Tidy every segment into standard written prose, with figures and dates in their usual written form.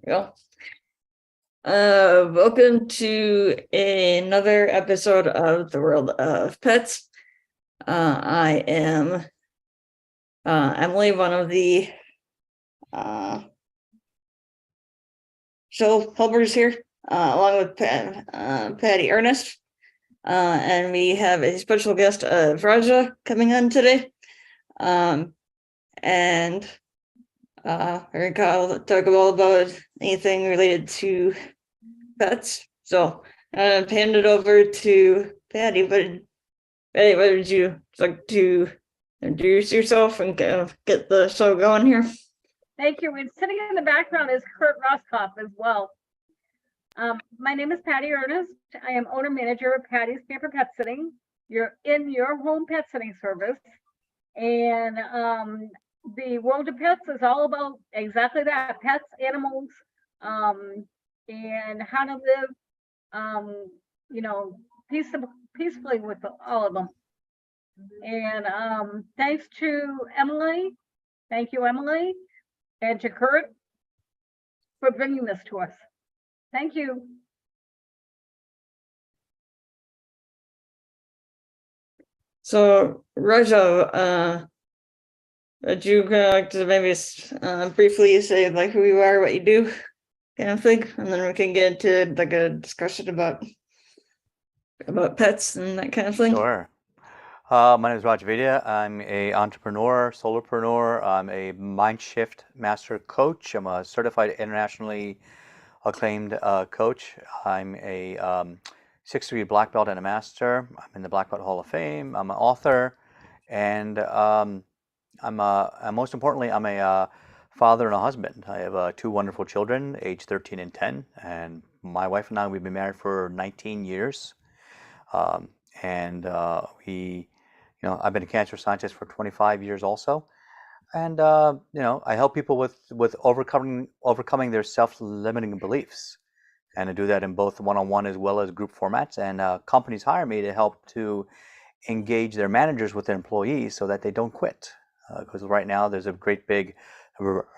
go. Welcome to another episode of the World of Pets. I am Emily, one of the show helpers here, along with Patty Ernest. And we have a special guest, Raja, coming on today. And we're gonna talk all about anything related to pets. So I'm gonna hand it over to Patty. Patty, what would you like to introduce yourself and get the show going here? Thank you. And sitting in the background is Kurt Roskopf as well. My name is Patty Ernest. I am owner manager of Patty's Camper Pet Sitting. You're in your home pet sitting service. And the World of Pets is all about exactly that, pets, animals, and how to live, peacefully with all of them. And thanks to Emily, thank you, Emily, and to Kurt for bringing this to us. Thank you. So, Raja, would you like to maybe briefly say like who you are, what you do, kind of thing, and then we can get into like a discussion about pets and that kind of thing. Sure. My name is Raja Vidya. I'm a entrepreneur, solopreneur. I'm a Mindshift master coach. I'm a certified internationally acclaimed coach. I'm a 6-degree black belt and a master. I'm in the Black Belt Hall of Fame. I'm an author, and most importantly, I'm a father and a husband. I have 2 wonderful children, age 13 and 10, and my wife and I, we've been married for 19 years. I've been a cancer scientist for 25 years also. And, I help people with overcoming their self-limiting beliefs. And I do that in both one-on-one as well as group formats. And companies hire me to help to engage their managers with their employees so that they don't quit. Because right now there's a great big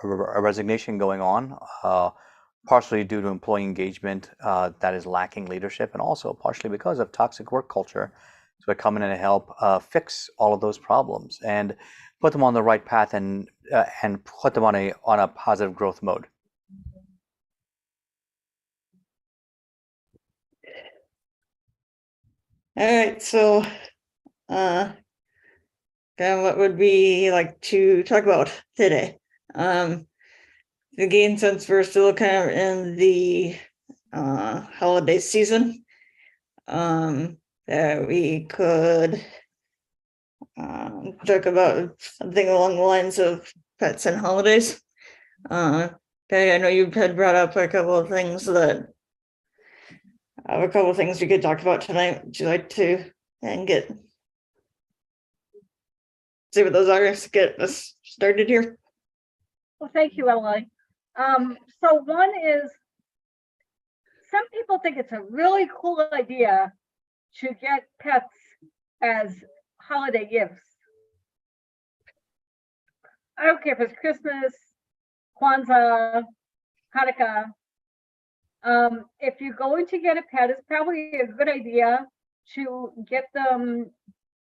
resignation going on, partially due to employee engagement that is lacking leadership, and also partially because of toxic work culture. So I come in and help fix all of those problems and put them on the right path and put them on a positive growth mode. All right, so kind of what would we like to talk about today? Again, since we're still kind of in the holiday season, that we could talk about something along the lines of pets and holidays. Okay, I know you had brought up a couple of things we could talk about tonight. Would you like to see what those are to get us started here? Well, thank you, Emily. So one is, some people think it's a really cool idea to get pets as holiday gifts. I don't care if it's Christmas, Kwanzaa, Hanukkah. If you're going to get a pet, it's probably a good idea to get them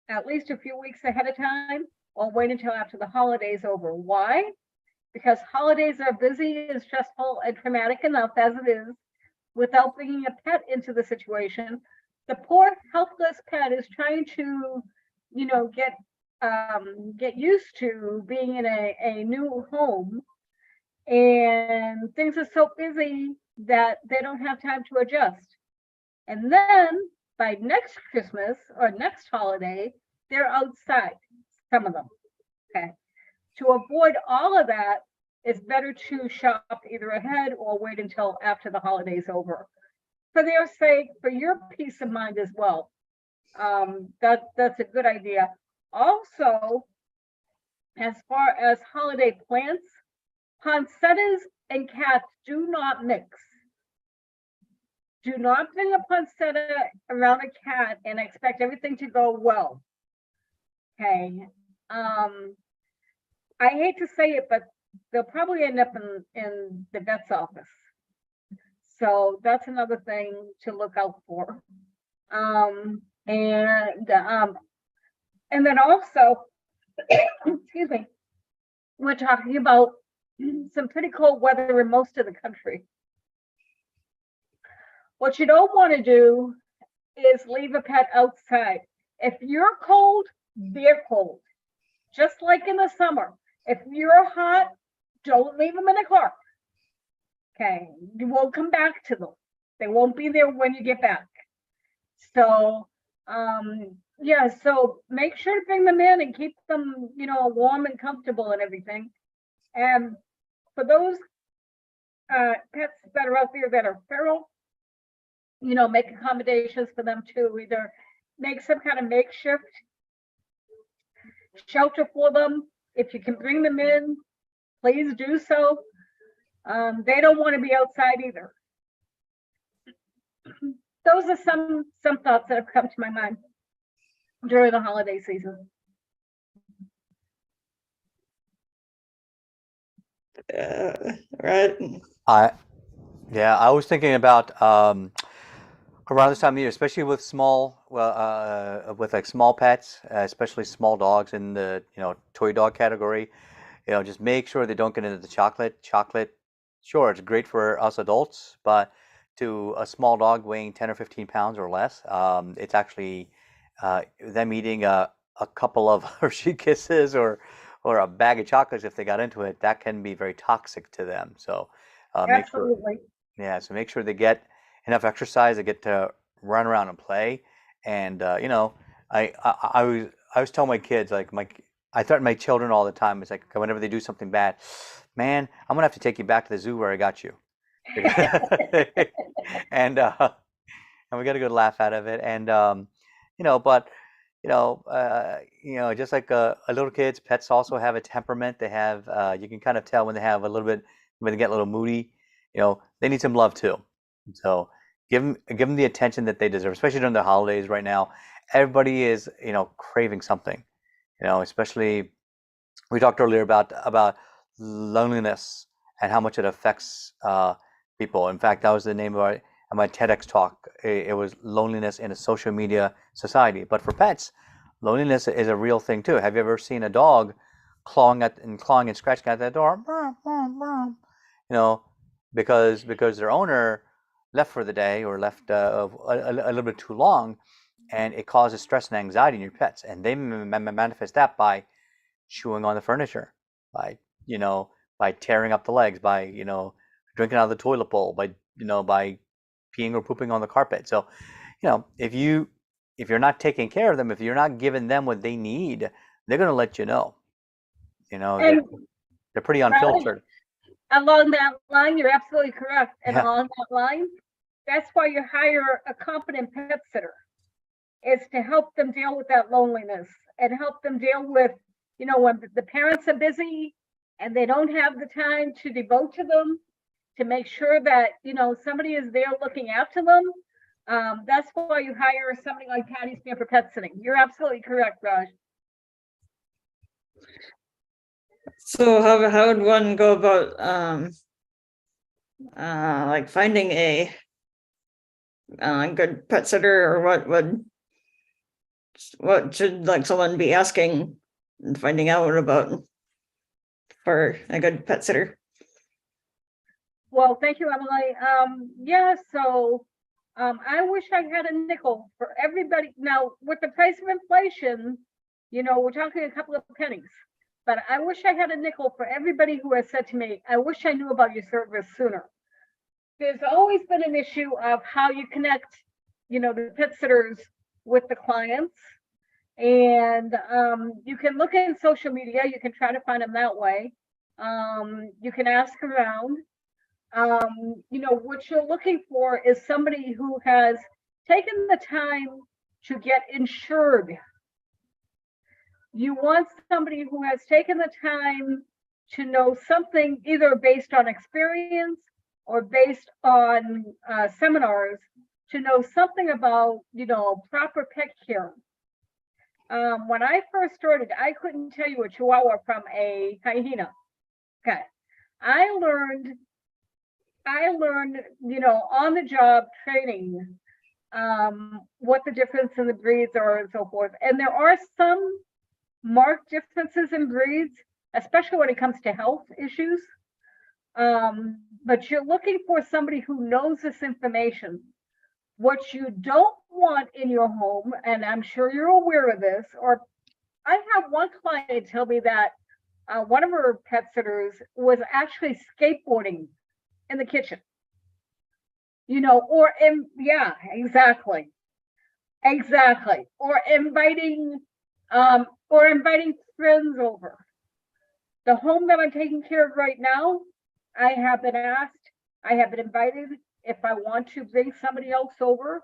at least a few weeks ahead of time, or wait until after the holidays over. Why? Because holidays are busy and stressful and traumatic enough as it is, without bringing a pet into the situation. The poor helpless pet is trying to, get used to being in a new home, and things are so busy that they don't have time to adjust. And then by next Christmas or next holiday, they're outside, some of them. Okay. To avoid all of that, it's better to shop either ahead or wait until after the holiday's over. For their sake, for your peace of mind as well. That's a good idea. Also, as far as holiday plants, poinsettias and cats do not mix. Do not bring a poinsettia around a cat and expect everything to go well. Okay. I hate to say it, but they'll probably end up in the vet's office. So that's another thing to look out for. And then also, excuse me, we're talking about some pretty cold weather in most of the country. What you don't want to do is leave a pet outside. If you're cold, they're cold. Just like in the summer. If you're hot, don't leave them in the car. Okay, you won't come back to them. They won't be there when you get back. So, yeah, so make sure to bring them in and keep them, you know, warm and comfortable and everything. And for those pets that are out there that are feral, you know, make accommodations for them too. Either make some kind of makeshift shelter for them. If you can bring them in, please do so. They don't want to be outside either. Those are some thoughts that have come to my mind during the holiday season. Right. I was thinking about around this time of year, especially with with like small pets, especially small dogs in the toy dog category. Just make sure they don't get into the chocolate. Chocolate, sure, it's great for us adults, but to a small dog weighing 10 or 15 pounds or less, it's actually them eating a couple of Hershey Kisses or a bag of chocolates. If they got into it, that can be very toxic to them. So make sure, Absolutely. so make sure they get enough exercise, they get to run around and play. And I was telling my kids, like I threaten my children all the time. It's like whenever they do something bad, man, I'm gonna have to take you back to the zoo where I got you. and we got a good laugh out of it. And but just like a little kids, pets also have a temperament. They have you can kind of tell when they have a little bit when they get a little moody. They need some love too. So give them the attention that they deserve, especially during the holidays right now. Everybody is craving something. Especially we talked earlier about loneliness and how much it affects people. In fact, that was the name of my TEDx talk. It was loneliness in a social media society. But for pets, loneliness is a real thing too. Have you ever seen a dog clawing and scratching at that door? Because their owner left for the day or left a little bit too long, and it causes stress and anxiety in your pets, and they manifest that by chewing on the furniture, by by tearing up the legs, by drinking out of the toilet bowl, by by peeing or pooping on the carpet. So if you're not taking care of them, if you're not giving them what they need, they're going to let you know. And they're pretty unfiltered. Along that line, you're absolutely correct. And Yeah. along that line, that's why you hire a competent pet sitter, is to help them deal with that loneliness and help them deal with, when the parents are busy and they don't have the time to devote to them, to make sure that, somebody is there looking after them. That's why you hire somebody like Patty's Pamper Pet Sitting. You're absolutely correct, Raj. So how would one go about like finding a good pet sitter, or what should like someone be asking and finding out about for a good pet sitter? Well, thank you, Emily. Yeah, so I wish I had a nickel for everybody. Now, with the price of inflation, we're talking a couple of pennies. But I wish I had a nickel for everybody who has said to me, I wish I knew about your service sooner. There's always been an issue of how you connect, the pet sitters with the clients. And you can look in social media, you can try to find them that way. You can ask around. What you're looking for is somebody who has taken the time to get insured. You want somebody who has taken the time to know something, either based on experience or based on seminars, to know something about, proper pet care. When I first started, I couldn't tell you a Chihuahua from a hyena. Okay. I learned I learned, on the job training, what the difference in the breeds are and so forth. And there are some marked differences in breeds, especially when it comes to health issues. But you're looking for somebody who knows this information. What you don't want in your home, and I'm sure you're aware of this, or I have one client tell me that one of her pet sitters was actually skateboarding in the kitchen. Yeah, exactly. Exactly. Or inviting friends over. The home that I'm taking care of right now, I have been invited if I want to bring somebody else over.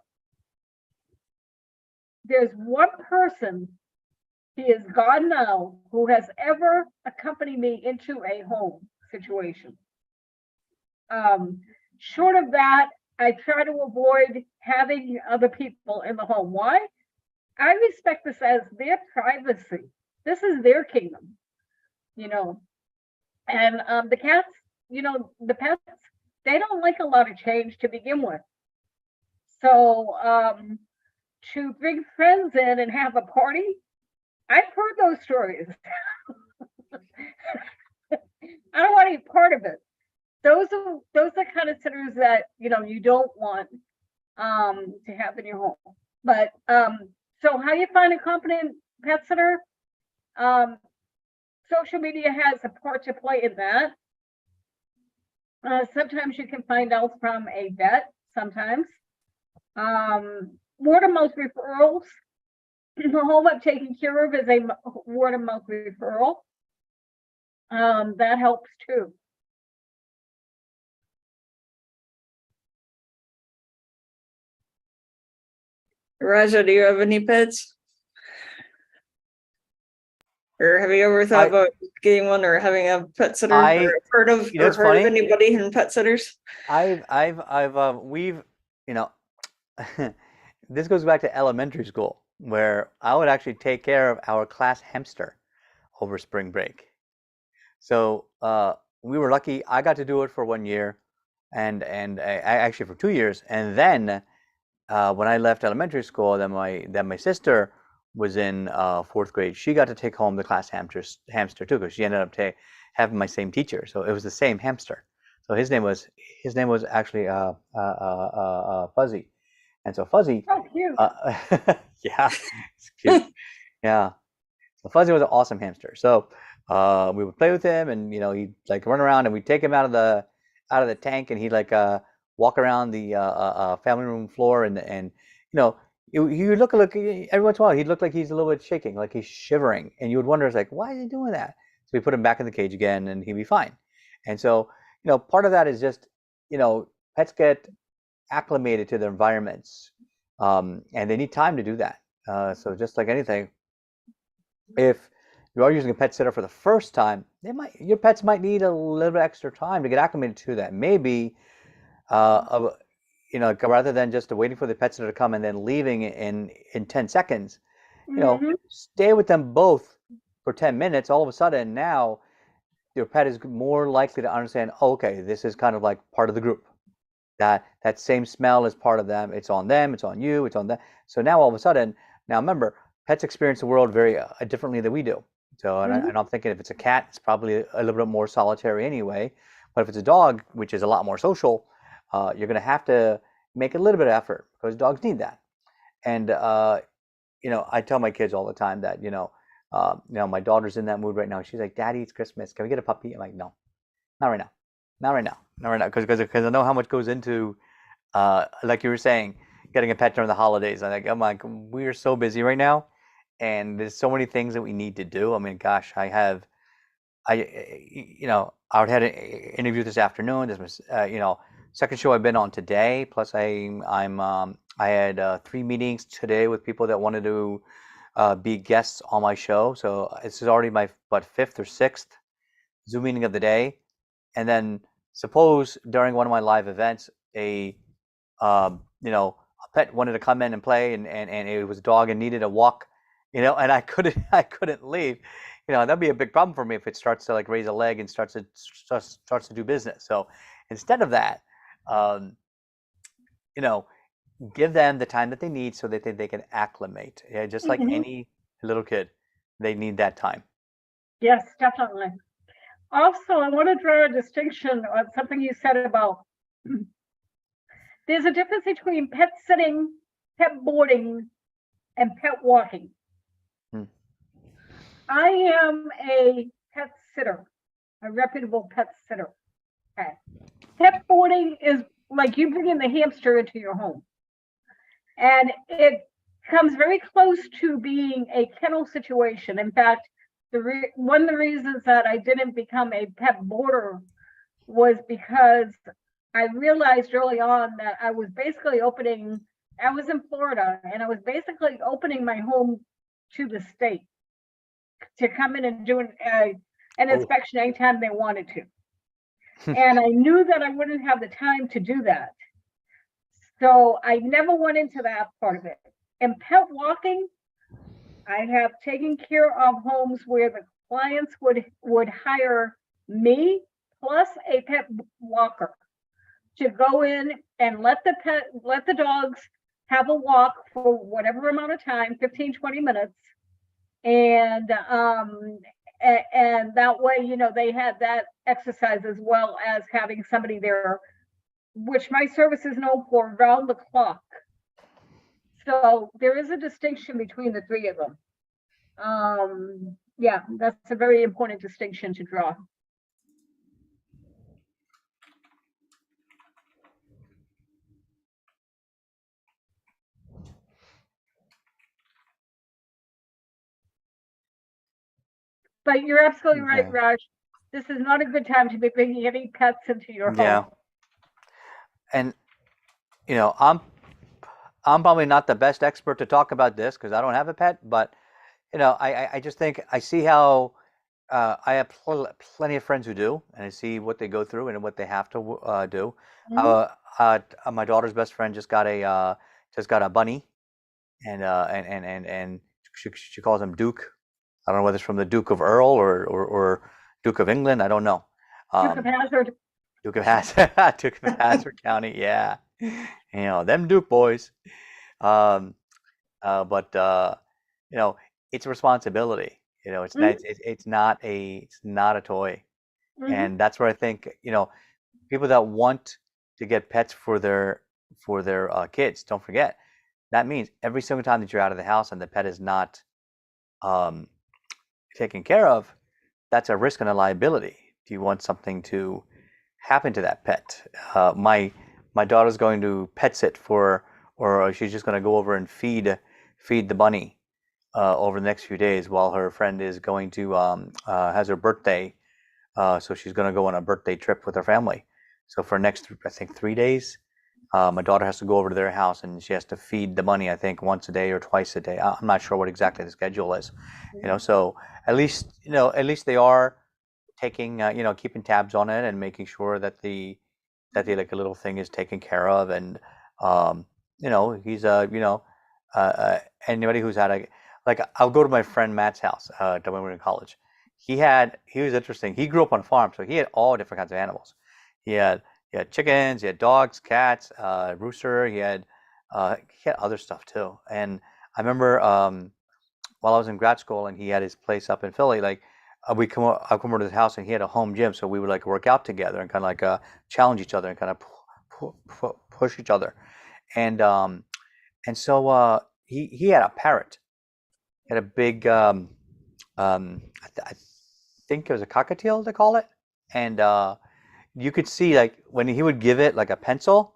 There's one person, he is gone now, who has ever accompanied me into a home situation. Short of that, I try to avoid having other people in the home. Why? I respect this as their privacy. This is their kingdom, and the cats, the pets, they don't like a lot of change to begin with. So to bring friends in and have a party, I've heard those stories. I don't want any part of it. Those are kind of sitters that you don't want to have in your home. But so how you find a competent pet sitter? Social media has a part to play in that. Sometimes you can find out from a vet. Sometimes word of mouth referrals. The home I'm taking care of is a word of mouth referral. That helps too. Raja, do you have any pets? Or have you ever thought about getting one or having a pet sitter? Or heard of anybody in pet sitters? We've, this goes back to elementary school where I would actually take care of our class hamster over spring break. So we were lucky. I got to do it for 1 year, and I actually for 2 years. And then when I left elementary school, then my sister was in 4th grade. She got to take home the class hamster too, because she ended up having my same teacher. So it was the same hamster. So his name was actually Fuzzy, and so Fuzzy. Oh, cute. Yeah, it's cute. Yeah, so Fuzzy was an awesome hamster. So we would play with him, and he'd like run around, and we'd take him out of the tank, and he'd like walk around the family room floor, and he would look every once in a while he'd look like he's a little bit shaking, like he's shivering, and you would wonder, it's like, why is he doing that? So we put him back in the cage again, and he'd be fine. And so part of that is just pets get acclimated to their environments, and they need time to do that. So just like anything, if you are using a pet sitter for the first time, your pets might need a little bit extra time to get acclimated to that. Maybe rather than just waiting for the pet sitter to come and then leaving in 10 seconds, stay with them both for 10 minutes. All of a sudden now your pet is more likely to understand, oh, okay, this is kind of like part of the group. That same smell is part of them. It's on them, it's on you, it's on them. So now all of a sudden, now remember, pets experience the world very differently than we do. So and I'm thinking if it's a cat, it's probably a little bit more solitary anyway. But if it's a dog, which is a lot more social, you're going to have to make a little bit of effort because dogs need that. And I tell my kids all the time that my daughter's in that mood right now. She's like, "Daddy, it's Christmas. Can we get a puppy?" I'm like, "No, not right now, not right now, not right now," because I know how much goes into like you were saying, getting a pet during the holidays. I'm like, oh my, we are so busy right now, and there's so many things that we need to do. I mean, gosh, I had an interview this afternoon. This was second show I've been on today. Plus, I had 3 meetings today with people that wanted to be guests on my show. So this is already my 5th or 6th Zoom meeting of the day. And then suppose during one of my live events, a pet wanted to come in and play, and it was a dog and needed a walk, and I couldn't leave. That'd be a big problem for me if it starts to like raise a leg and starts to do business. So instead of that, um, you know, give them the time that they need so that they can acclimate. Yeah, just like Mhm. any little kid, they need that time. Yes, definitely. Also, I want to draw a distinction on something you said about there's a difference between pet sitting, pet boarding, and pet walking. Hmm. I am a pet sitter, a reputable pet sitter. Okay. Pet boarding is like you bringing the hamster into your home. And it comes very close to being a kennel situation. In fact, one of the reasons that I didn't become a pet boarder was because I realized early on that I was basically opening, I was in Florida and I was basically opening my home to the state to come in and do an Oh. inspection anytime they wanted to. And I knew that I wouldn't have the time to do that. So I never went into that part of it. And pet walking, I have taken care of homes where the clients would hire me plus a pet walker to go in and let the dogs have a walk for whatever amount of time, 15, 20 minutes. And that way, they had that exercise as well as having somebody there, which my service is known for round the clock. So there is a distinction between the three of them. Yeah, that's a very important distinction to draw. But you're absolutely right, Okay. Raj. This is not a good time to be bringing any pets into your Yeah, home. and you know, I'm probably not the best expert to talk about this because I don't have a pet, but I just think I see how I have plenty of friends who do, and I see what they go through and what they have to do. Mhm. My daughter's best friend just got a bunny, and she calls him Duke. I don't know whether it's from the Duke of Earl or Duke of England. I don't know. Duke of Um, Hazard. Duke of Hazard, Duke of Hazard County. Yeah, them Duke boys. Um, but you know, it's a responsibility. It's not Mhm. it's not a toy, Mhm. and that's where I think people that want to get pets for their kids. Don't forget that means every single time that you're out of the house and the pet is not um, taken care of, that's a risk and a liability. Do you want something to happen to that pet? My daughter's going to pet sit or she's just going to go over and feed the bunny over the next few days while her friend is going to has her birthday. So she's going to go on a birthday trip with her family. So for next, I think 3 days, my daughter has to go over to their house and she has to feed the bunny. I think once a day or twice a day. I'm not sure what exactly the schedule is. So at least they are taking keeping tabs on it and making sure that the like a little thing is taken care of and he's anybody who's had a like I'll go to my friend Matt's house when we were in college. He was interesting. He grew up on a farm, so he had all different kinds of animals. He had chickens, he had dogs, cats, rooster. He had other stuff too. And I remember while I was in grad school and he had his place up in Philly, like I come over to his house and he had a home gym, so we would like work out together and kind of like challenge each other and kind of push each other. And he had a parrot. He had a big I think it was a cockatiel they call it, and you could see like when he would give it like a pencil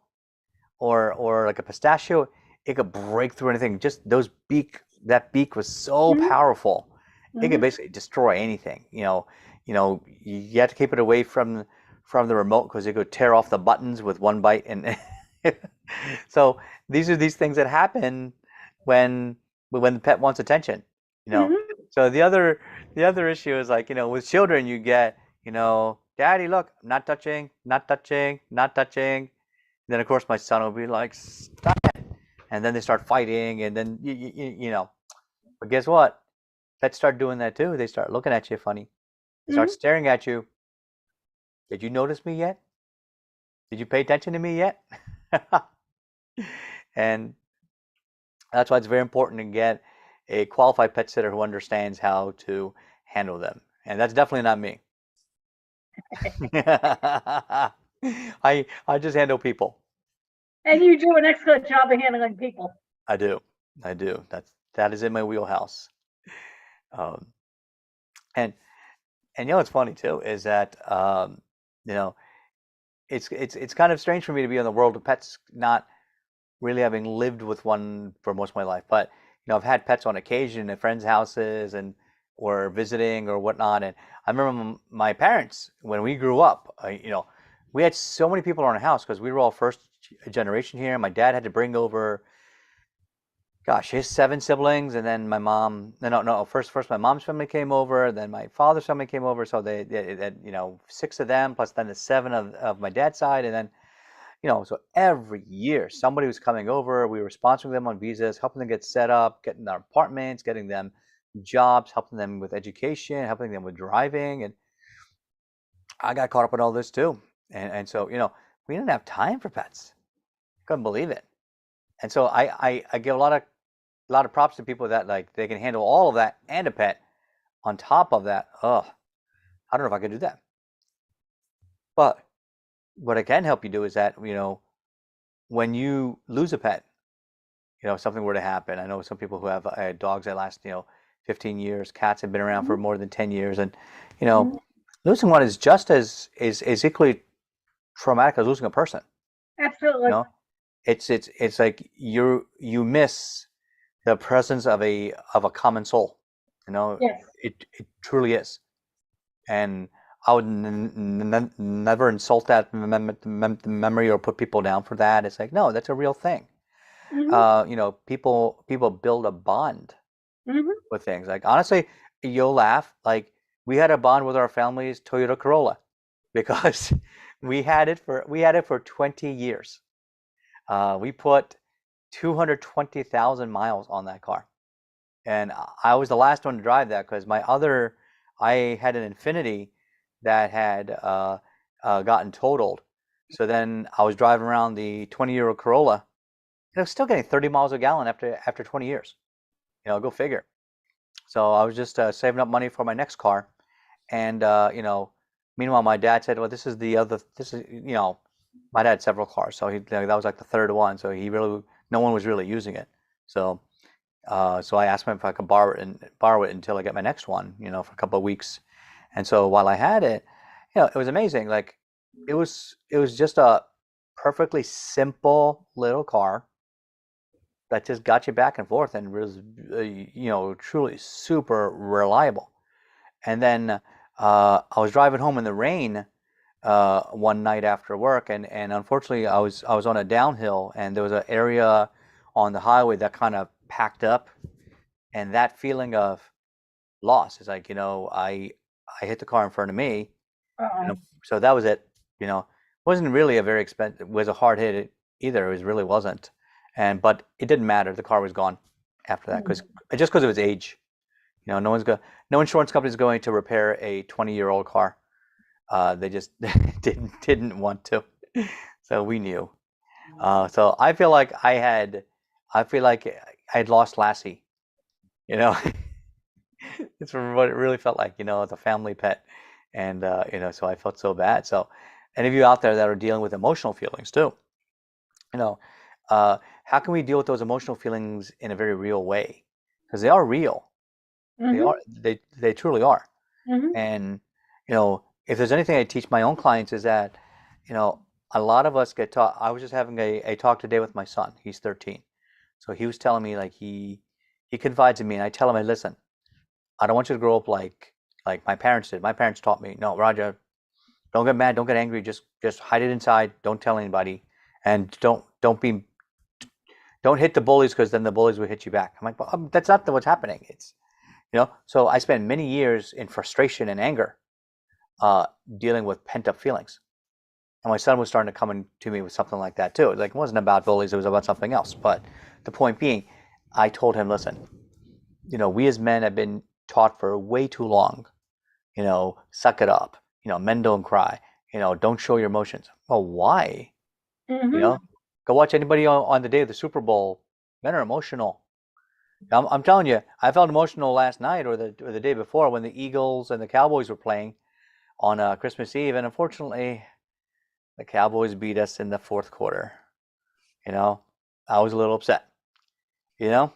or like a pistachio, it could break through anything. Just that beak was so Mhm. powerful. It could Mhm. basically destroy anything. You had to keep it away from the remote because it could tear off the buttons with one bite. And so these are these things that happen when when the pet wants attention. You know. Mhm. So the other issue is like with children you get Daddy, look, I'm not touching, not touching, not touching. Then of course my son will be like, stop it, and then they start fighting, and then But guess what? Pets start doing that too. They start looking at you funny. They start Mhm. staring at you. Did you notice me yet? Did you pay attention to me yet? And that's why it's very important to get a qualified pet sitter who understands how to handle them. And that's definitely not me. I just handle people. And you do an excellent job of handling people. I do. That is in my wheelhouse. Um, and you know what's funny too is that you know it's kind of strange for me to be in the world of pets, not really having lived with one for most of my life. But you know, I've had pets on occasion at friends' houses and or visiting or whatnot. And I remember my parents when we grew up. You know, we had so many people in our house because we were all first generation here. My dad had to bring over, gosh, his 7 siblings, and then my mom. No. First my mom's family came over, then my father's family came over. So they had, you know, 6 of them plus then the 7 of my dad's side, and then you know, so every year somebody was coming over. We were sponsoring them on visas, helping them get set up, getting their apartments, getting them jobs, helping them with education, helping them with driving. And I got caught up in all this too. And so, you know, we didn't have time for pets. Couldn't believe it. And so I give a lot of props to people that like they can handle all of that and a pet on top of that. Oh, I don't know if I could do that. But what I can help you do is that, you know, when you lose a pet, you know, if something were to happen. I know some people who have dogs that last, you know, 15 years, cats have been around for more than 10 years. And, you know, Mhm. losing one is just as is equally traumatic as losing a person. You Absolutely. know, it's like you miss the presence of a common soul. You know, Yes. it truly is. And I would never insult that memory or put people down for that. It's like, no, that's a real thing. Hmm. You know, people build a bond Hmm. with things. Like honestly, you'll laugh. Like we had a bond with our family's Toyota Corolla because we had it for 20 years. We put 220,000 miles on that car, and I was the last one to drive that because I had an Infiniti that had gotten totaled. So then I was driving around the 20-year-old Corolla, and I was still getting 30 miles a gallon after 20 years. You know, go figure. So I was just saving up money for my next car, and you know, meanwhile my dad said, "Well, this is the other. This is you know, my dad had several cars, so that was like the third one. So he really no one was really using it. So so I asked him if I could borrow it until I get my next one, you know, for a couple of weeks. And so while I had it, you know, it was amazing. Like it was just a perfectly simple little car that just got you back and forth and was you know truly super reliable. And then I was driving home in the rain one night after work, and unfortunately I was on a downhill, and there was an area on the highway that kind of packed up, and that feeling of loss is like, you know, I hit the car in front of me, Uh-oh. so that was it. You know, wasn't really a very expensive, it was a hard hit either. It was really wasn't, and but it didn't matter. The car was gone after that because just because of its age. You know, no insurance company is going to repair a 20-year-old car. They just didn't want to. So we knew. So I feel like I had lost Lassie. You know, it's what it really felt like. You know, as a family pet, and you know, so I felt so bad. So, any of you out there that are dealing with emotional feelings too, you know, how can we deal with those emotional feelings in a very real way? Because they are real. Hmm. They truly are. Hmm. And, you know, if there's anything I teach my own clients is that, you know, a lot of us get taught. I was just having a talk today with my son. He's 13. So he was telling me like he confides in me and I tell him, I listen, I don't want you to grow up like my parents did. My parents taught me, no, Roger, don't get mad, don't get angry, just hide it inside, don't tell anybody, and don't hit the bullies because then the bullies will hit you back. I'm like, well, that's not what's happening. It's you know, so I spent many years in frustration and anger uh, dealing with pent up feelings. And my son was starting to come in to me with something like that too. Like it wasn't about bullies, it was about something else. But the point being, I told him, listen, you know, we as men have been taught for way too long, you know, suck it up, you know, men don't cry, don't show your emotions. Well, why? Mhm. You know, go watch anybody on the day of the Super Bowl. Men are emotional. I'm telling you, I felt emotional last night or the day before when the Eagles and the Cowboys were playing on Christmas Eve, and unfortunately, the Cowboys beat us in the fourth quarter. I was a little upset. You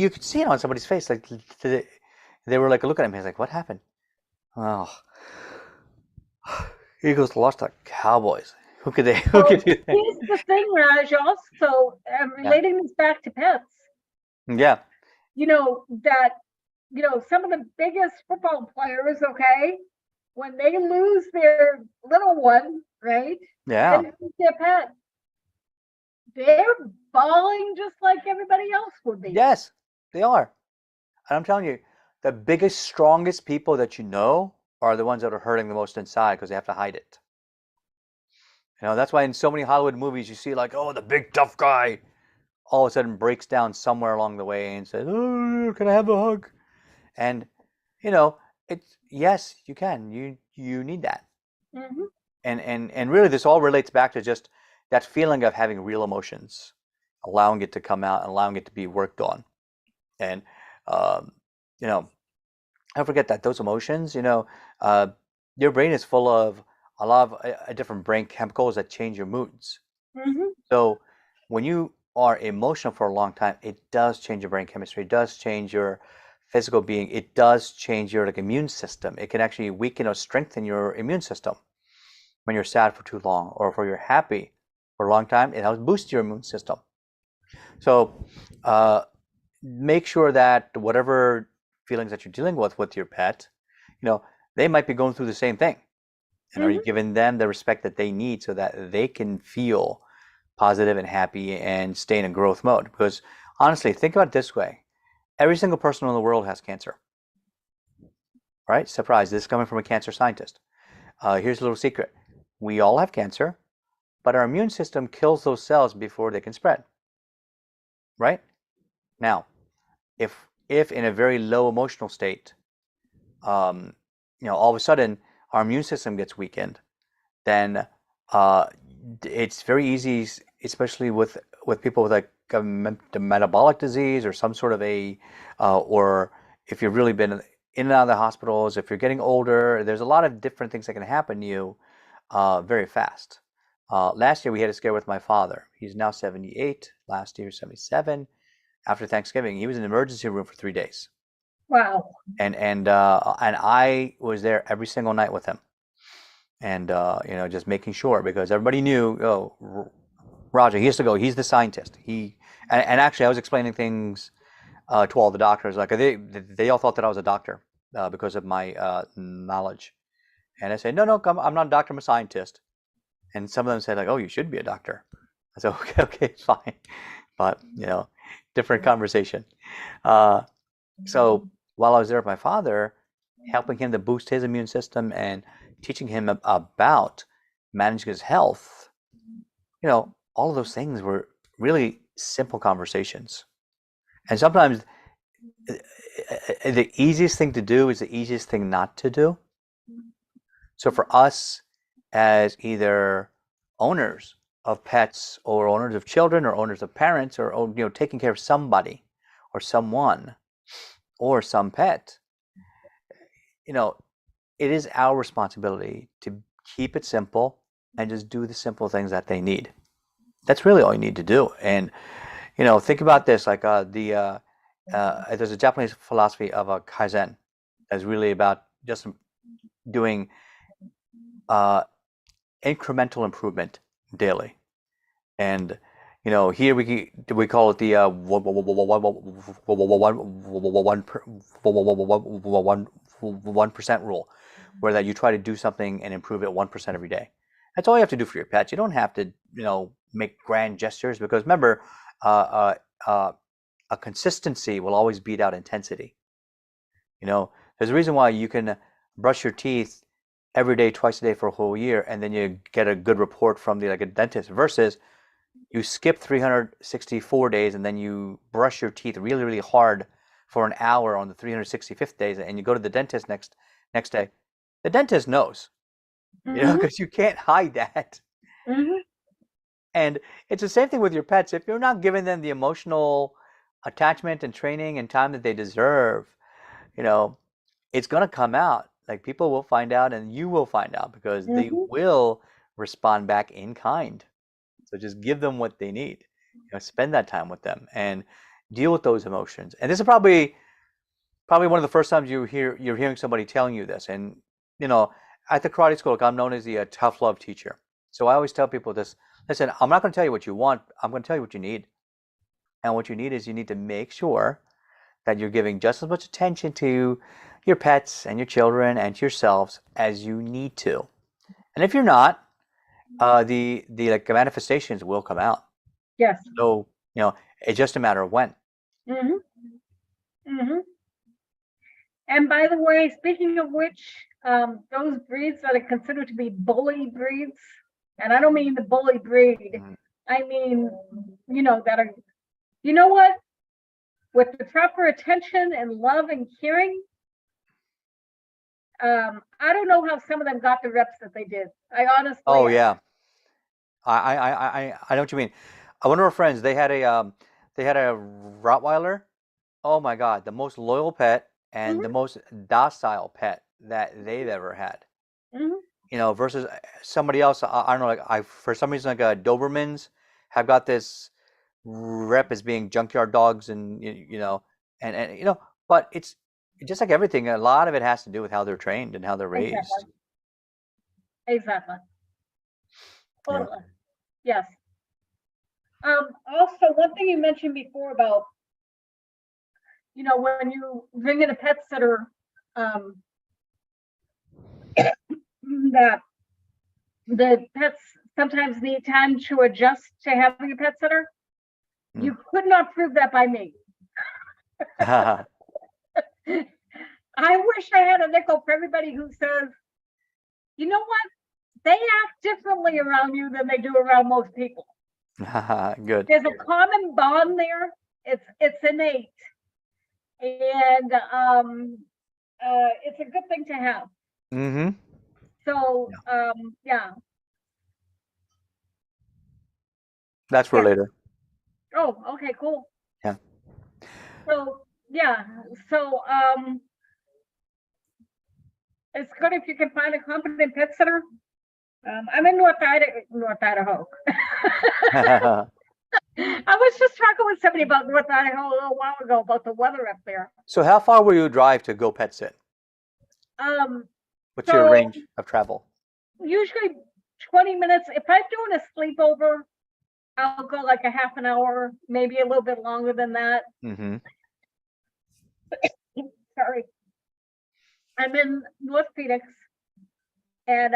could see it on somebody's face, like they were like looking at me, like, "What happened?" Oh, Eagles lost to Cowboys. Who could they? Who Well, could do that? here's the thing, Raj, also, Yeah. relating this back to pets, Yeah. some of the biggest football players, okay, when they lose their little one, right? Yeah. They lose their pet, they're bawling just like everybody else would be. Yes, they are. And I'm telling you, the biggest, strongest people that you know are the ones that are hurting the most inside because they have to hide it. That's why in so many Hollywood movies you see like, oh, the big tough guy all of a sudden breaks down somewhere along the way and says, "Oh, can I have a hug?" And it's yes, you can. You need that. Mhm. And really this all relates back to just that feeling of having real emotions, allowing it to come out and allowing it to be worked on. And um, you know, I forget that those emotions, your brain is full of a lot of different brain chemicals that change your moods. Mhm. So when you are emotional for a long time, it does change your brain chemistry. It does change your physical being. It does change your immune system. It can actually weaken or strengthen your immune system when you're sad for too long, or if you're happy for a long time. It helps boost your immune system. So make sure that whatever feelings that you're dealing with your pet, they might be going through the same thing. And are you Mhm. giving them the respect that they need so that they can feel positive and happy and stay in a growth mode? Because honestly, think about it this way. Every single person in the world has cancer, right? Surprise, this is coming from a cancer scientist. Here's a little secret. We all have cancer, but our immune system kills those cells before they can spread, right? Now, if in a very low emotional state, all of a sudden our immune system gets weakened, then uh, it's very easy, especially with people with like a metabolic disease or some sort of or if you've really been in and out of the hospitals, if you're getting older, there's a lot of different things that can happen to you very fast. Last year we had a scare with my father. He's now 78. Last year 77. After Thanksgiving, he was in the emergency room for 3 days, Wow. and I was there every single night with him, and just making sure because everybody knew, oh, Roger, he has to go. He's the scientist. And actually, I was explaining things to all the doctors. Like they all thought that I was a doctor because of my knowledge. And I said, no, I'm not a doctor. I'm a scientist. And some of them said like, oh, you should be a doctor. I said, okay, fine. But different conversation. So while I was there with my father, helping him to boost his immune system and teaching him about managing his health, all of those things were really simple conversations. And sometimes the easiest thing to do is the easiest thing not to do. So for us as either owners of pets or owners of children or owners of parents or taking care of somebody or someone or some pet, it is our responsibility to keep it simple and just do the simple things that they need. That's really all you need to do. And think about this, like there's a Japanese philosophy of a kaizen that's really about just doing incremental improvement daily. And here we call it the 1% rule, where that you try to do something and improve it 1% every day. That's all you have to do for your pets. You don't have to make grand gestures because remember, a consistency will always beat out intensity. There's a reason why you can brush your teeth every day, twice a day for a whole year, and then you get a good report from a dentist versus you skip 364 days and then you brush your teeth really, really hard for an hour on the 365th days and you go to the dentist next day. The dentist knows. Mhm, because you can't hide that. mhm. And it's the same thing with your pets. If you're not giving them the emotional attachment and training and time that they deserve, you know, it's going to come out. Like people will find out and you will find out because they Mhm. will respond back in kind. So just give them what they need. Spend that time with them and deal with those emotions. And this is probably one of the first times you're hearing somebody telling you this. And you know, at the karate school, I'm known as the tough love teacher. So I always tell people this: listen, I'm not going to tell you what you want. I'm going to tell you what you need. And what you need is you need to make sure that you're giving just as much attention to your pets and your children and to yourselves as you need to. And if you're not, the like manifestations will come out. Yes. So it's just a matter of when. Mhm, mhm. And by the way, speaking of which, those breeds that are considered to be bully breeds, and I don't mean the bully breed, Mhm. I mean, that are, you know what? With the proper attention and love and caring, I don't know how some of them got the reps that they did. I Oh honestly, yeah, I know what you mean. One of our friends, they had a Rottweiler. Oh my God, the most loyal pet and the mhm, most docile pet that they've ever had. mhm, Versus somebody else. I don't know. Like for some reason, like Dobermans have got this rep as being junkyard dogs, and but it's just like everything. A lot of it has to do with how they're trained and how they're raised. exactly, exactly. Yeah. Totally. Yes. Also, one thing you mentioned before about, when you bring in a pet sitter, um, that the pets sometimes need time to adjust to having a pet sitter. Mm. You could not prove that by me. I wish I had a nickel for everybody who says, you know what? They act differently around you than they do around most people. Good. There's a common bond there. It's innate, and it's a good thing to have. Mm-hmm. So Yeah. yeah, That's for yeah. later. Oh, okay, cool. Yeah. So yeah, so it's good if you can find a competent pet sitter. I'm in North Idaho. I was just talking with somebody about North Idaho a little while ago about the weather up there. So how far will you drive to go pet sit? Um, What's your so range of travel? usually 20 minutes. If I'm doing a sleepover, I'll go like a half an hour, maybe a little bit longer than that. Mm-hmm. Sorry. I'm in North Phoenix, and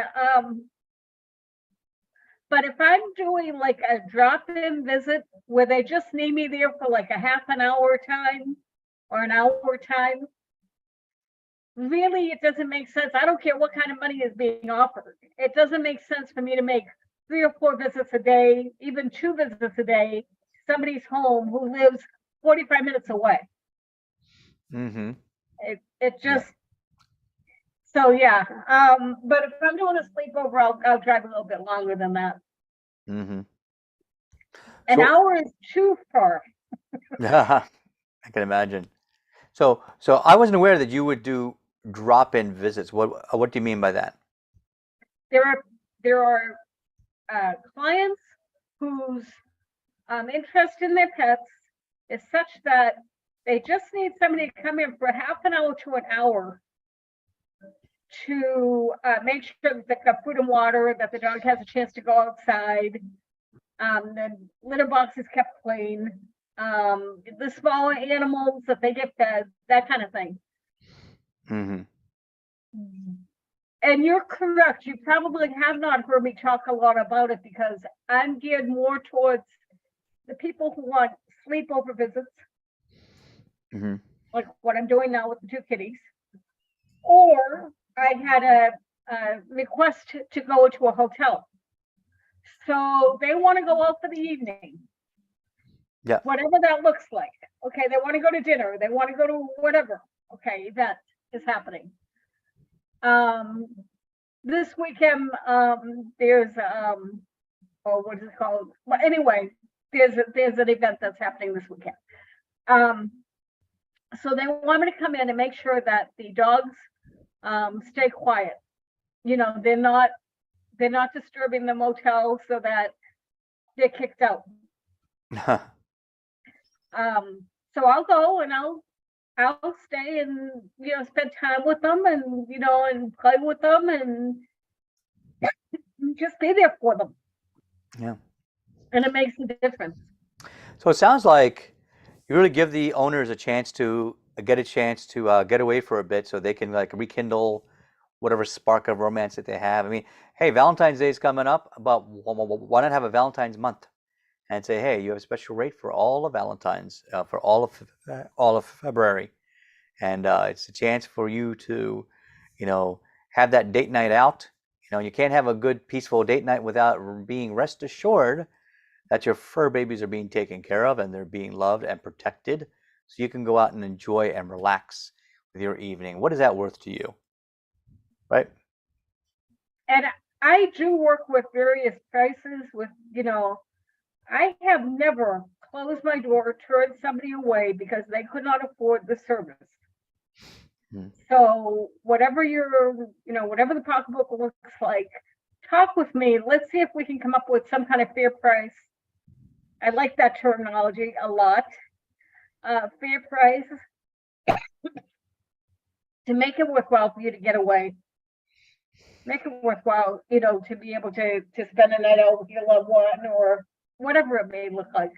but if I'm doing like a drop-in visit where they just need me there for like a half an hour time or an hour time, really it doesn't make sense. I don't care what kind of money is being offered. It doesn't make sense for me to make 3 or 4 visits a day, even 2 visits a day, somebody's home who lives 45 minutes away. Mm-hmm. It Yeah. just, so yeah. But if I'm doing a sleepover, I'll drive a little bit longer than that. Mm-hmm. An So hour is too far. I can imagine. So I wasn't aware that you would do drop-in visits. What do you mean by that? There are clients whose interest in their pets is such that they just need somebody to come in for half an hour to an hour to make sure that they've got food and water, that the dog has a chance to go outside, the litter box is kept clean, the smaller animals that they get fed, that kind of thing. Mm-hmm. And you're correct. You probably have not heard me talk a lot about it because I'm geared more towards the people who want sleepover visits, Mm-hmm. like what I'm doing now with the 2 kitties. Or I had a request to go to a hotel. So they want to go out for the evening. Yeah. Whatever that looks like. Okay, they want to go to dinner. They want to go to whatever. Okay, event is happening. this weekend, there's, oh, what is it called? Well, anyway, there's an event that's happening this weekend. So they want me to come in and make sure that the dogs, stay quiet. You know, they're not disturbing the motel so that they're kicked out. So I'll go and I'll stay and, you know, spend time with them and, you know, and play with them and just be there for them. Yeah. And it makes a difference. So it sounds like you really give the owners a chance to get away for a bit, so they can like rekindle whatever spark of romance that they have. I mean, hey, Valentine's Day is coming up, but why not have a Valentine's month and say, hey, you have a special rate for all of Valentine's, for all of February, and it's a chance for you to, you know, have that date night out. You know, you can't have a good, peaceful date night without being rest assured that your fur babies are being taken care of and they're being loved and protected, so you can go out and enjoy and relax with your evening. What is that worth to you? Right? And I do work with various prices with, you know, I have never closed my door, turned somebody away because they could not afford the service. So whatever you know, whatever the pocketbook looks like, talk with me. Let's see if we can come up with some kind of fair price. I like that terminology a lot. Fair price to make it worthwhile for you to get away. Make it worthwhile, you know, to be able to spend a night out with your loved one or whatever it may look like.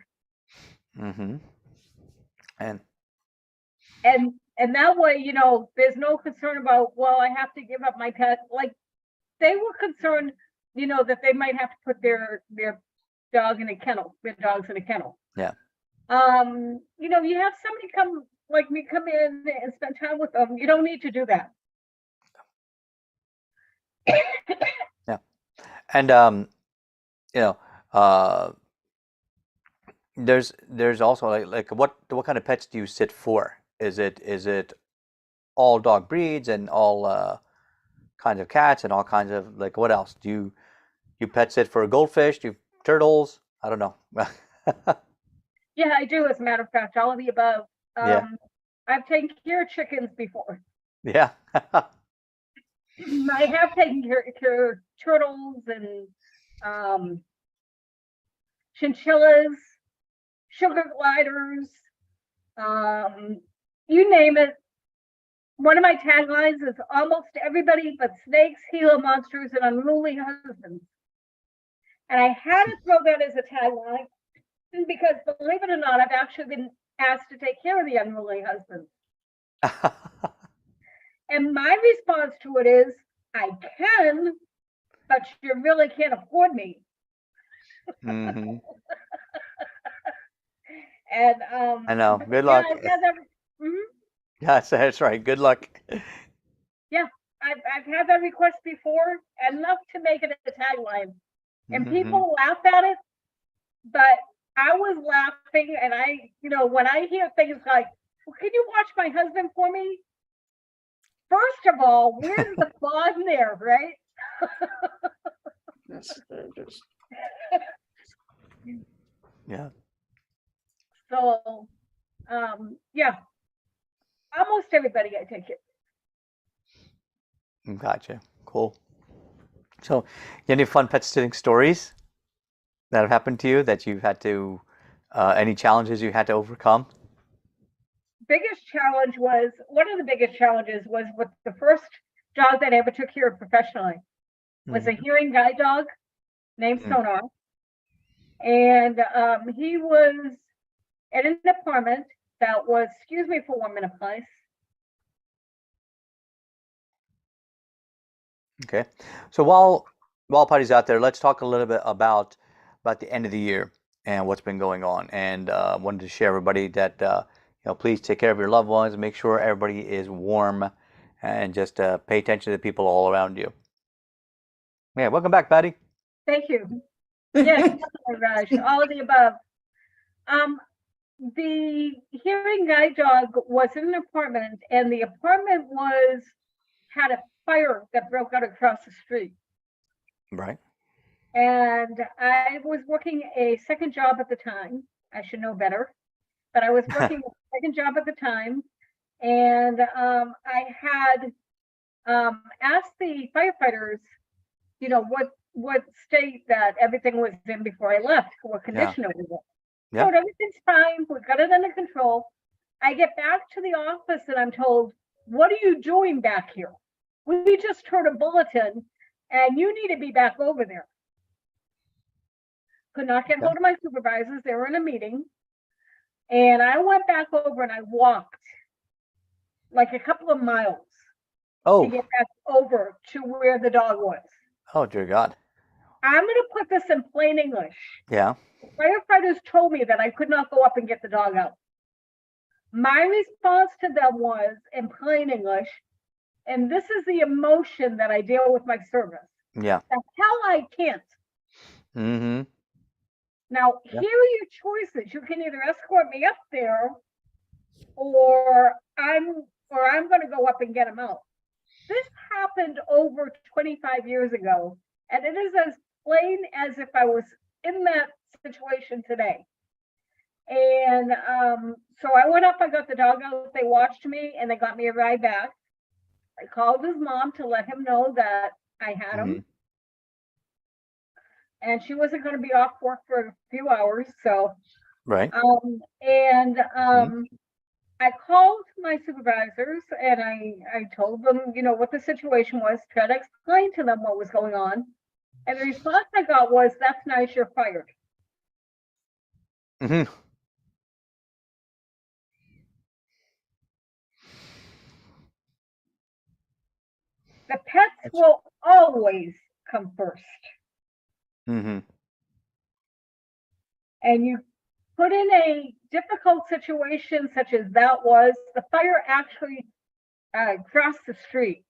Mm-hmm. And that way, you know, there's no concern about, well, I have to give up my pet. Like they were concerned, you know, that they might have to put their dog in a kennel, their dogs in a kennel. Yeah. You know, you have somebody come like me, come in and spend time with them. You don't need to do that. Yeah. And you know, there's also like what kind of pets do you sit for? Is it all dog breeds and all kinds of cats and all kinds of, like, what else? Do you pet sit for goldfish? Do you turtles? I don't know. Yeah, I do, as a matter of fact, all of the above. Yeah. I've taken care of chickens before. Yeah. I have taken care of turtles and chinchillas, sugar gliders, you name it. One of my taglines is almost everybody but snakes, Gila monsters, and unruly husbands. And I had to throw that as a tagline because, believe it or not, I've actually been asked to take care of the unruly husbands. And my response to it is, I can, but you really can't afford me. Mm-hmm. And I know. Good luck. Yes, that's right. Good luck. Yeah, I've had that request before, enough to make it a tagline. And people laugh at it, but I was laughing, and you know, when I hear things like, well, can you watch my husband for me? First of all, where's the fun there, right? Yeah. So, yeah, almost everybody I take it. Gotcha. Cool. So, any fun pet sitting stories that have happened to you that you've had to, any challenges you had to overcome? Biggest challenge was, one of the biggest challenges was with the first dog that I ever took care of professionally. Was a hearing guide dog named Sonar. And he was in an apartment that was, excuse me for 1 minute, please. Okay. So while Patty's out there, let's talk a little bit about the end of the year and what's been going on. And wanted to share everybody that you know, please take care of your loved ones, make sure everybody is warm, and just pay attention to the people all around you. Yeah, welcome back, Patty. Thank you. Yes, Raj, all of the above. The hearing guide dog was in an apartment, and the apartment had a fire that broke out across the street. Right. And I was working a second job at the time. I should know better, but I was working a second job at the time. And I had asked the firefighters, what state that everything was in before I left, what condition it was in. Yeah. So everything's fine. We got it under control. I get back to the office and I'm told, what are you doing back here? We just heard a bulletin and you need to be back over there. Could not get hold of my supervisors. They were in a meeting. And I went back over and I walked like a couple of miles to Oh, get back over to where the dog was. oh, dear God. I'm going to put this in plain English. Yeah. Firefighters told me that I could not go up and get the dog out. My response to them was in plain English, and this is the emotion that I deal with my service. Yeah. The hell I can't. Mm-hmm. Now, Yeah. here are your choices. You can either escort me up there or I'm going to go up and get him out. This happened over 25 years ago, and it is as plain as if I was in that situation today. And so I went up, I got the dog out, they watched me, and they got me a ride back. I called his mom to let him know that I had him. And she wasn't going to be off work for a few hours, so Right. I called my supervisors and I told them, what the situation was, tried to explain to them what was going on. And the response I got was, that's nice, you're fired. Mm-hmm. The pets will always come first. Mm-hmm. And you put in a difficult situation such as that was, the fire actually crossed the street.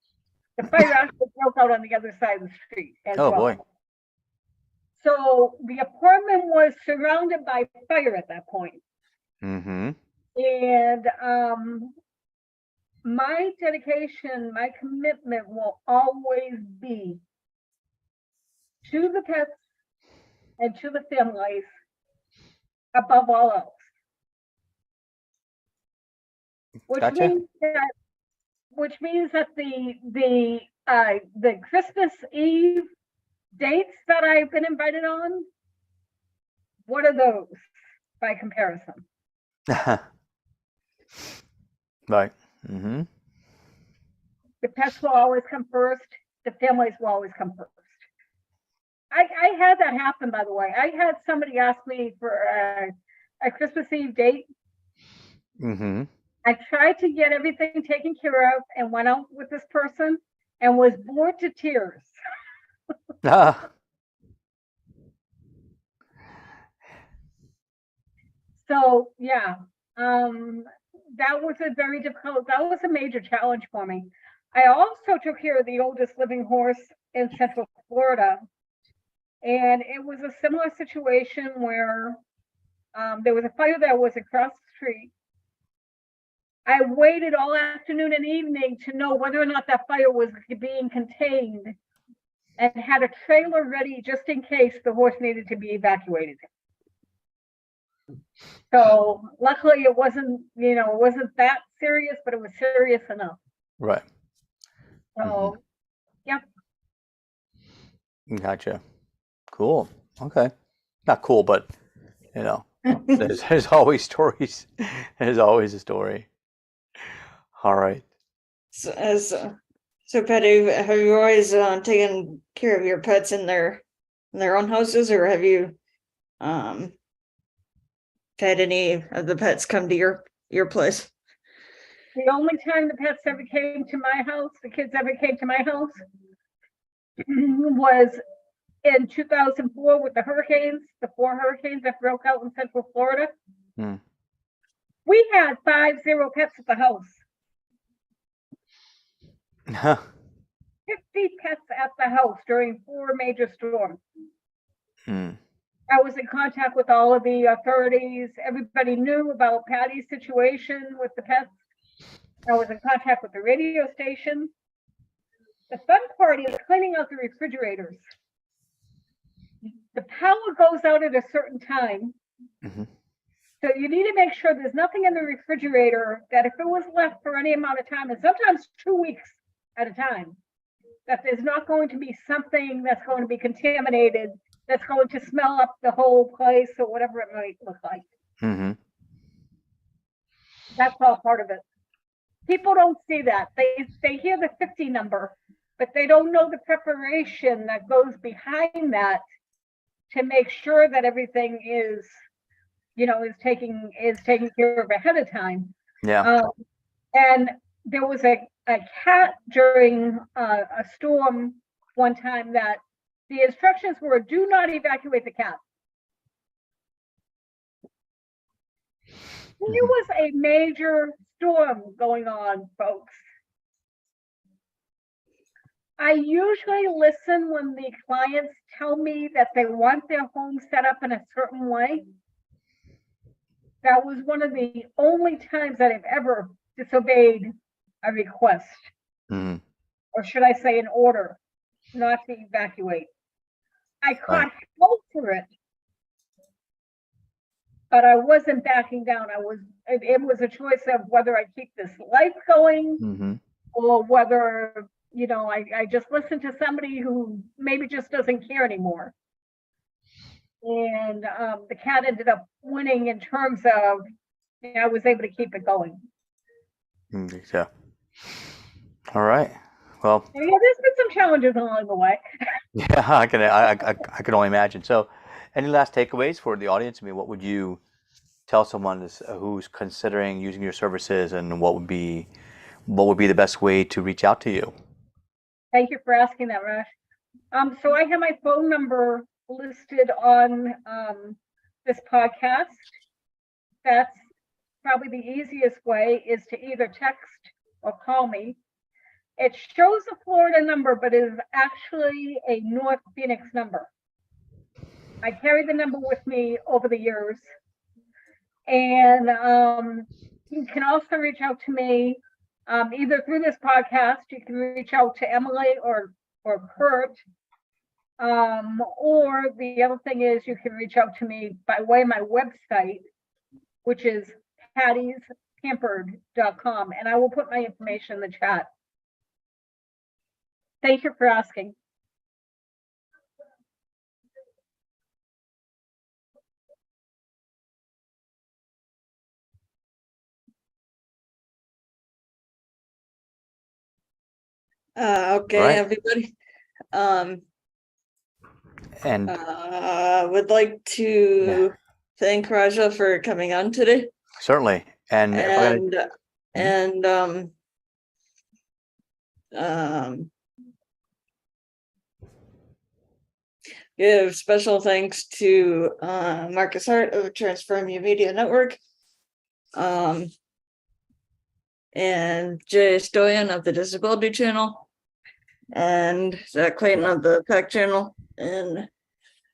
The fire actually broke out on the other side of the street as Oh, well. boy. So the apartment was surrounded by fire at that point. Mm-hmm. And my dedication, my commitment will always be to the pets and to the families above all else. Which Gotcha. means that the Christmas Eve dates that I've been invited on, what are those by comparison? Right. Mm-hmm. The pets will always come first. The families will always come first. I had that happen, by the way. I had somebody ask me for a Christmas Eve date. Mm-hmm. I tried to get everything taken care of and went out with this person and was bored to tears. Ah. So yeah, that was a very difficult, that was a major challenge for me. I also took care of the oldest living horse in Central Florida. And it was a similar situation where there was a fire that was across the street. I waited all afternoon and evening to know whether or not that fire was being contained and had a trailer ready just in case the horse needed to be evacuated. So luckily it wasn't, it wasn't that serious, but it was serious enough. Right. So, yep. Gotcha. Cool. Okay. Not cool, but there's always stories. There's always a story. All right. So Patty, have you always taken care of your pets in their own houses, or have you had any of the pets come to your place? The only time the pets ever came to my house, the kids ever came to my house, was in 2004 with the hurricanes, the 4 hurricanes that broke out in Central Florida. Mm. We had 50 pets at the house. 50 pets at the house during 4 major storms. Mm. I was in contact with all of the authorities. Everybody knew about Patty's situation with the pets. I was in contact with the radio station. The fun part is cleaning out the refrigerators. The power goes out at a certain time. Mhm. So you need to make sure there's nothing in the refrigerator that if it was left for any amount of time, and sometimes 2 weeks at a time, that there's not going to be something that's going to be contaminated, that's going to smell up the whole place or whatever it might look like. Mhm. That's all part of it. People don't see that. They hear the 50 number, but they don't know the preparation that goes behind that to make sure that everything is, is taken care of ahead of time. Yeah. And there was a cat during a storm one time that the instructions were do not evacuate the cat. There was a major storm going on, folks. I usually listen when the clients tell me that they want their home set up in a certain way. That was one of the only times that I've ever disobeyed a request, Mhm. or should I say an order, not to evacuate. I caught hell for it, but I wasn't backing down. It was a choice of whether I keep this life going Mhm. or whether, I just listen to somebody who maybe just doesn't care anymore. And the cat ended up winning in terms of, I was able to keep it going. Yeah. All right. Well, And, there's been some challenges along the way. yeah, I can only imagine. So, any last takeaways for the audience? I mean, what would you tell someone who's considering using your services, and what would be the best way to reach out to you? Thank you for asking that, Raj. So I have my phone number listed on this podcast. That's probably the easiest way, is to either text or call me. It shows a Florida number, but it is actually a North Phoenix number. I carry the number with me over the years. And you can also reach out to me either through this podcast. You can reach out to Emily or Kurt. Or the other thing is you can reach out to me by way of my website, which is pattysPampered.com. And I will put my information in the chat. Thank you for asking. Okay, Right. everybody. And Would like to thank Raja for coming on today. certainly. And if I gotta, and give special thanks to Marcus Hart of Transformia Media Network, and Jay Stoyan of the Disability Channel, and Zach Clayton of the PAC Channel, and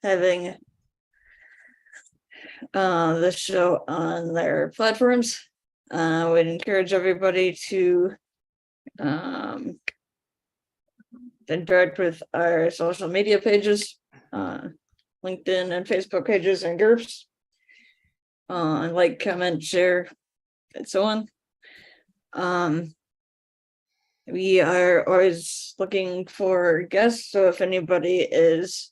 having this show on their platforms. Would encourage everybody to interact with our social media pages, LinkedIn and Facebook pages and groups, like, comment, share, and so on. We are always looking for guests, so if anybody is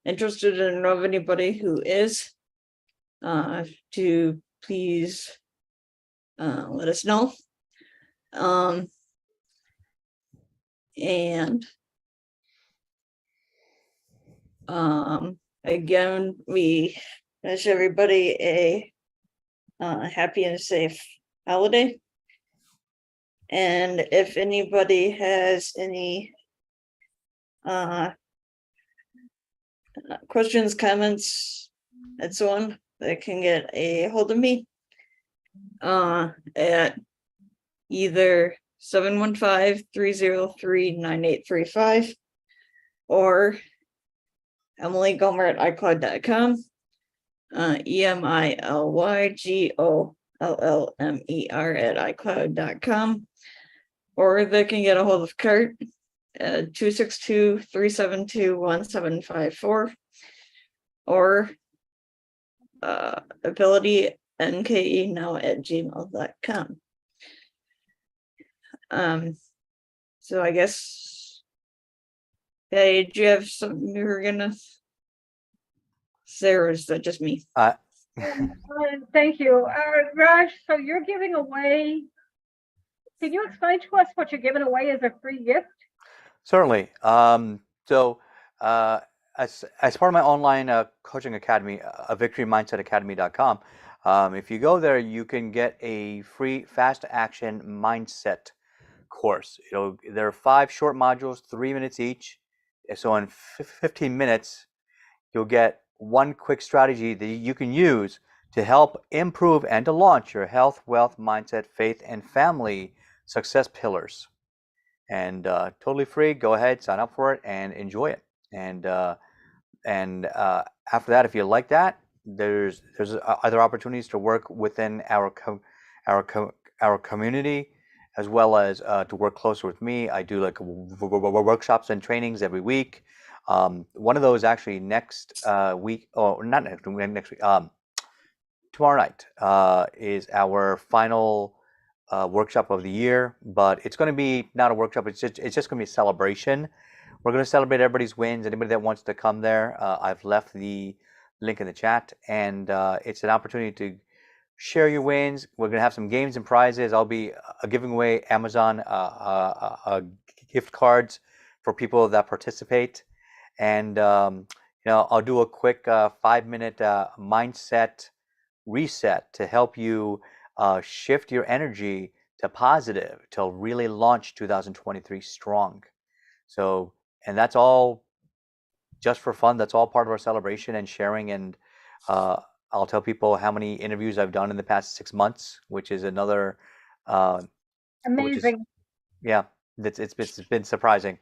interested and know of anybody who is, to please let us know. And again, we wish everybody a happy and safe holiday. And if anybody has any questions, comments, and so on, they can get a hold of me at either 715-303-9835 or Emily Gomer at iCloud.com, EMILYGOLLMER at iCloud.com. or they can get a hold of Kurt at 262-372-1754 or abilitynke@gmail.com. So I guess, hey, do you have something you were gonna say, or is that just me? Thank you. Raj, so you're giving away, can you explain to us what you're giving away as a free gift? Certainly. So, as part of my online coaching academy, victorymindsetacademy.com, if you go there, you can get a free fast action mindset course. There are 5 short modules, 3 minutes each. So in 15 minutes, you'll get one quick strategy that you can use to help improve and to launch your health, wealth, mindset, faith, and family success pillars. And totally free. Go ahead, sign up for it, and enjoy it. And after that, if you like that, there's other opportunities to work within our community, as well as to work closer with me. I do like workshops and trainings every week. One of those actually next week, or not next week, tomorrow night is our final workshop of the year, but it's going to be not a workshop. It's just going to be a celebration. We're going to celebrate everybody's wins. Anybody that wants to come there, I've left the link in the chat, and it's an opportunity to share your wins. We're going to have some games and prizes. I'll be giving away Amazon gift cards for people that participate, and I'll do a quick 5-minute mindset reset to help you shift your energy to positive to really launch 2023 strong. So, and that's all just for fun. That's all part of our celebration and sharing. And I'll tell people how many interviews I've done in the past 6 months, which is another Amazing. It's been surprising.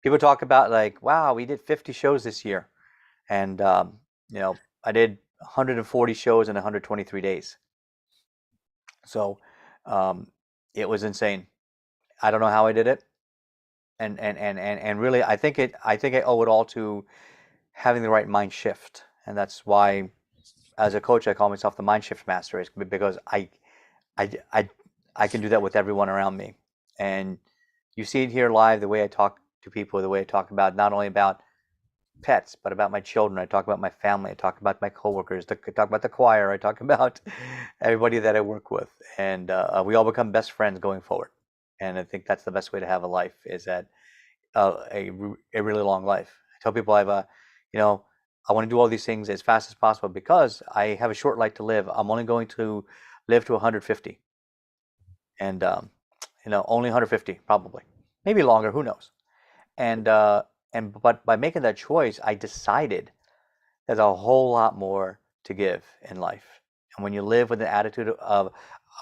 People talk about like, wow, we did 50 shows this year, and I did 140 shows in 123 days. So it was insane. I don't know how I did it, and really, I think I owe it all to having the right mind shift, and that's why, as a coach, I call myself the mind shift master, is because I can do that with everyone around me, and you see it here live, the way I talk to people, the way I talk about not only about pets, but about my children. I talk about my family. I talk about my coworkers. I talk about the choir. I talk about everybody that I work with, and we all become best friends going forward. And I think that's the best way to have a life, is that a really long life. I tell people I want to do all these things as fast as possible because I have a short life to live. I'm only going to live to 150, and only 150 probably, maybe longer. Who knows? But by making that choice, I decided there's a whole lot more to give in life. And when you live with an attitude of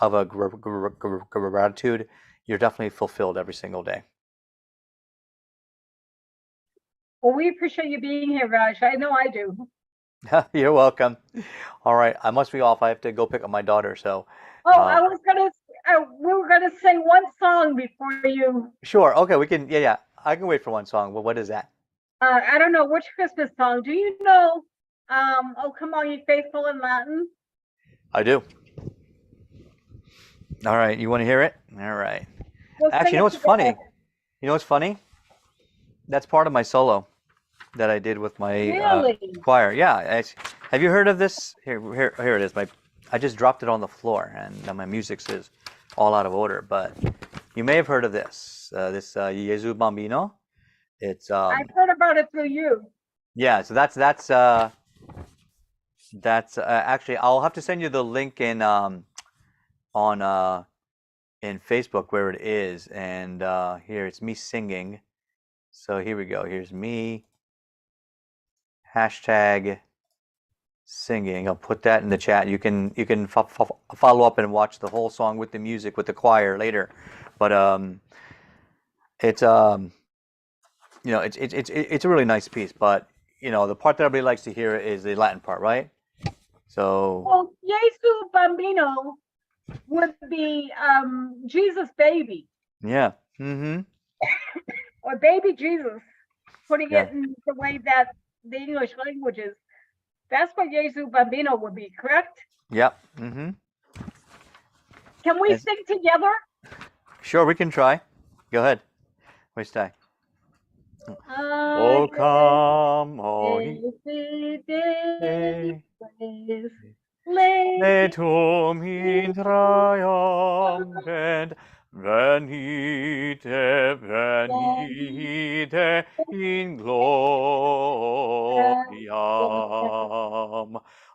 a gratitude, you're definitely fulfilled every single day. Well, we appreciate you being here, Raj. I know I do. You're welcome. All right, I must be off. I have to go pick up my daughter. So. We were gonna sing one song before you. Sure. Okay, we can. Yeah. I can wait for one song. Well, what is that? I don't know which Christmas song. Do you know? Oh, come on, you faithful in Latin. I do. All right, you want to hear it? All right. Well, actually, you know what's funny? You know what's funny? That's part of my solo that I did with my choir. Yeah. Have you heard of this? Here it is. I just dropped it on the floor, and my music is all out of order. But you may have heard of this. This Gesù Bambino. It's I've heard about it through you. Yeah. So that's actually, I'll have to send you the link in Facebook where it is, and here it's me singing. So here we go. Here's me. # singing. I'll put that in the chat. You can follow up and watch the whole song with the music with the choir later. But it's it's a really nice piece. But the part that everybody likes to hear is the Latin part, right? So. Well, Gesù Bambino would be Jesus baby Yeah. Mm-hmm. or baby Jesus, putting Yeah. it in the way that the English language is. That's what Jesu Bambino would be, correct? Yep. Mm-hmm. Can we Yes. sing together? Sure, we can try. Go ahead. Which die? Oh, come, oh, Letum in triumphant, venite, venite in gloriam,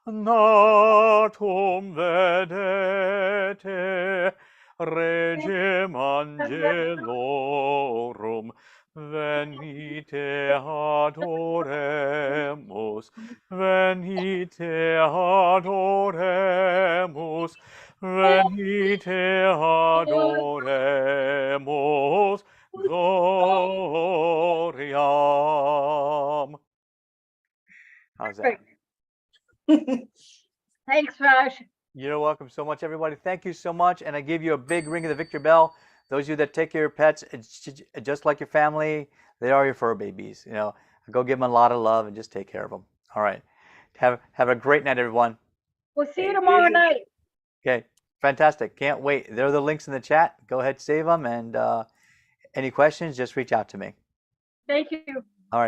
natum vedete, regem angelorum, venite adoremus, venite adoremus, venite adoremus, gloriam. How's that? Thanks, Raj. You're welcome so much, everybody. Thank you so much. And I give you a big ring of the Victor Bell. Those of you that take care of your pets, it's just like your family, they are your fur babies. You know, go give them a lot of love and just take care of them. All right. Have a great night, everyone. We'll see you tomorrow night. Okay, fantastic. Can't wait. There are the links in the chat. Go ahead, save them. And any questions, just reach out to me. Thank you. All right.